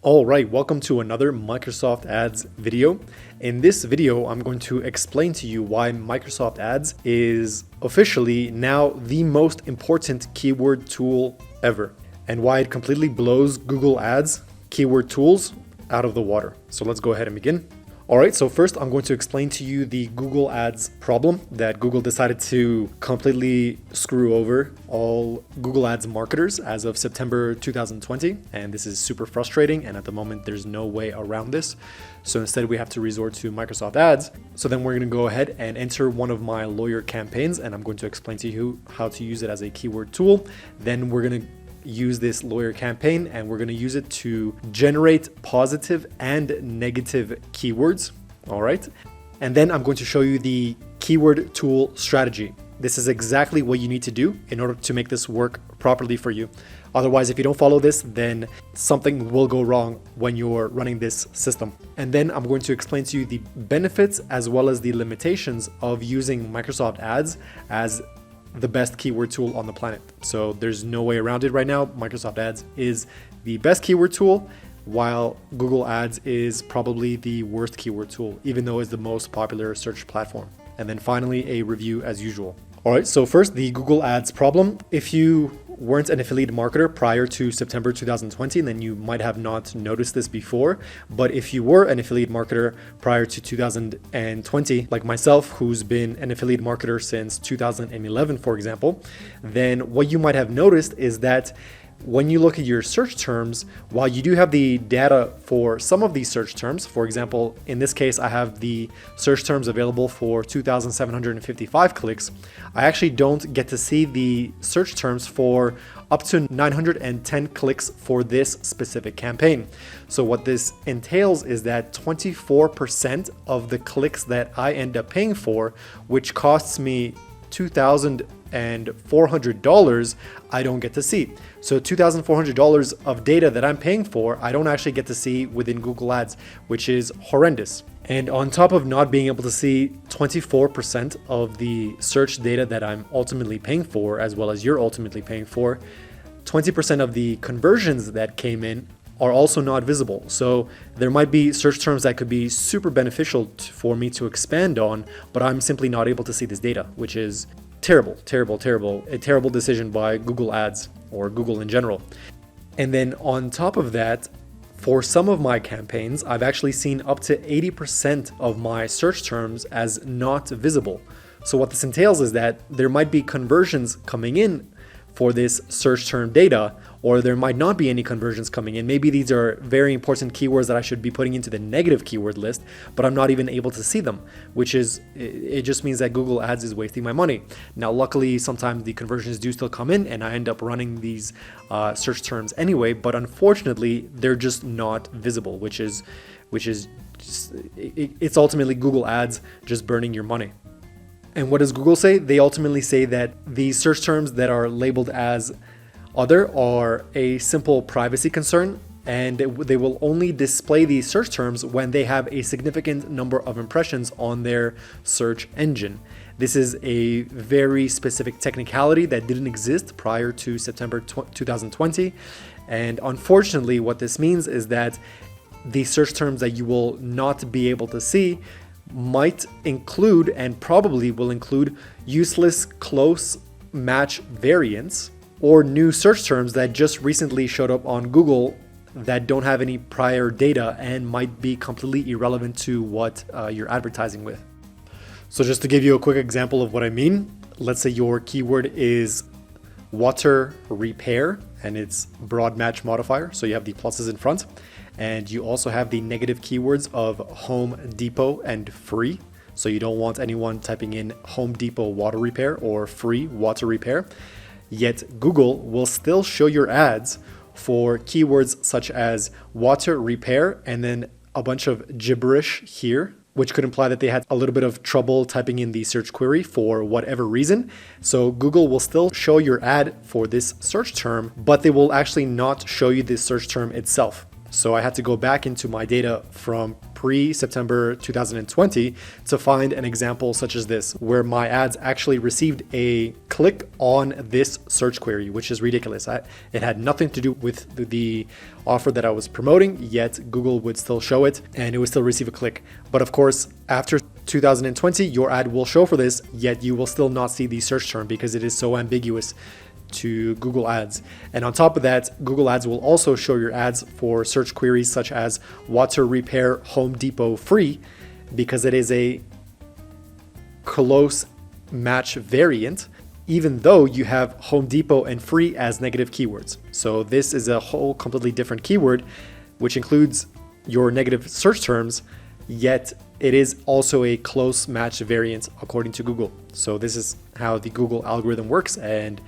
All right, welcome to another Microsoft Ads video. In this video, I'm going to explain to you why Microsoft Ads is officially now the most important keyword tool ever, and why it completely blows Google Ads keyword tools out of the water. So let's go ahead and begin. All right, so first I'm going to explain to you the Google Ads problem that Google decided to completely screw over all Google Ads marketers as of September 2020. And this is super frustrating. And at the moment, there's no way around this. So instead, we have to resort to Microsoft Ads. So then we're going to go ahead and enter one of my lawyer campaigns. And I'm going to explain to you how to use it as a keyword tool. Then we're going to use this lawyer campaign and we're going to use it to generate positive and negative keywords. All right. And then I'm going to show you the keyword tool strategy. This is exactly what you need to do in order to make this work properly for you. Otherwise, if you don't follow this, then something will go wrong when you're running this system. And then I'm going to explain to you the benefits as well as the limitations of using Microsoft Ads as the best keyword tool on the planet. So there's no way around it right now. Microsoft Ads is the best keyword tool, while Google Ads is probably the worst keyword tool, even though it's the most popular search platform. And then finally, a review as usual. All right, so first, the Google Ads problem. If you weren't an affiliate marketer prior to September 2020, then you might have not noticed this before. But if you were an affiliate marketer prior to 2020, like myself, who's been an affiliate marketer since 2011, for example, then what you might have noticed is that when you look at your search terms, while you do have the data for some of these search terms, for example, in this case, I have the search terms available for 2,755 clicks, I actually don't get to see the search terms for up to 910 clicks for this specific campaign. So what this entails is that 24% of the clicks that I end up paying for, which costs me $2,400, I don't get to see. So $2,400 of data that I'm paying for, I don't actually get to see within Google Ads, which is horrendous. And on top of not being able to see 24% of the search data that I'm ultimately paying for, as well as you're ultimately paying for, 20% of the conversions that came in are also not visible. So there might be search terms that could be super beneficial for me to expand on, but I'm simply not able to see this data, which is terrible, a terrible decision by Google Ads or Google in general. And then on top of that, for some of my campaigns, I've actually seen up to 80% of my search terms as not visible. So what this entails is that there might be conversions coming in for this search term data, or there might not be any conversions coming in. Maybe these are very important keywords that I should be putting into the negative keyword list, but I'm not even able to see them, which is, it just means that Google Ads is wasting my money. Now, luckily, sometimes the conversions do still come in and I end up running these search terms anyway, but unfortunately, they're just not visible, which is just, it's ultimately Google Ads just burning your money. And what does Google say? They ultimately say that these search terms that are labeled as other are a simple privacy concern, and they will only display these search terms when they have a significant number of impressions on their search engine. This is a very specific technicality that didn't exist prior to September 2020. And unfortunately, what this means is that the search terms that you will not be able to see might include, and probably will include, useless close match variants or new search terms that just recently showed up on Google that don't have any prior data and might be completely irrelevant to what you're advertising with. So just to give you a quick example of what I mean, let's say your keyword is water repair and it's broad match modifier. So you have the pluses in front. And you also have the negative keywords of Home Depot and free. So you don't want anyone typing in Home Depot water repair or free water repair. Yet Google will still show your ads for keywords such as water repair and then a bunch of gibberish here, which could imply that they had a little bit of trouble typing in the search query for whatever reason. So Google will still show your ad for this search term, but they will actually not show you this search term itself. So I had to go back into my data from pre-September 2020 to find an example such as this, where my ads actually received a click on this search query, which is ridiculous. It had nothing to do with the offer that I was promoting, yet Google would still show it and it would still receive a click. But of course, after 2020, your ad will show for this, yet you will still not see the search term because it is so ambiguous to Google Ads. And on top of that, Google Ads will also show your ads for search queries such as water repair Home Depot free, because it is a close match variant, even though you have Home Depot and free as negative keywords. So this is a whole completely different keyword, which includes your negative search terms, yet it is also a close match variant according to Google. So this is how the Google algorithm works, and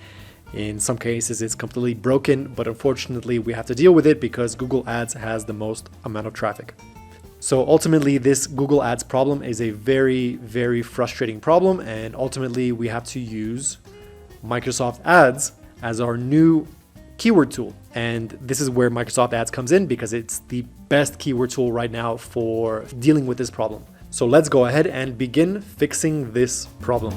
in some cases it's completely broken, but unfortunately we have to deal with it because Google Ads has the most amount of traffic. So ultimately this Google Ads problem is a very, very frustrating problem, and ultimately we have to use Microsoft Ads as our new keyword tool. And this is where Microsoft Ads comes in because it's the best keyword tool right now for dealing with this problem. So let's go ahead and begin fixing this problem.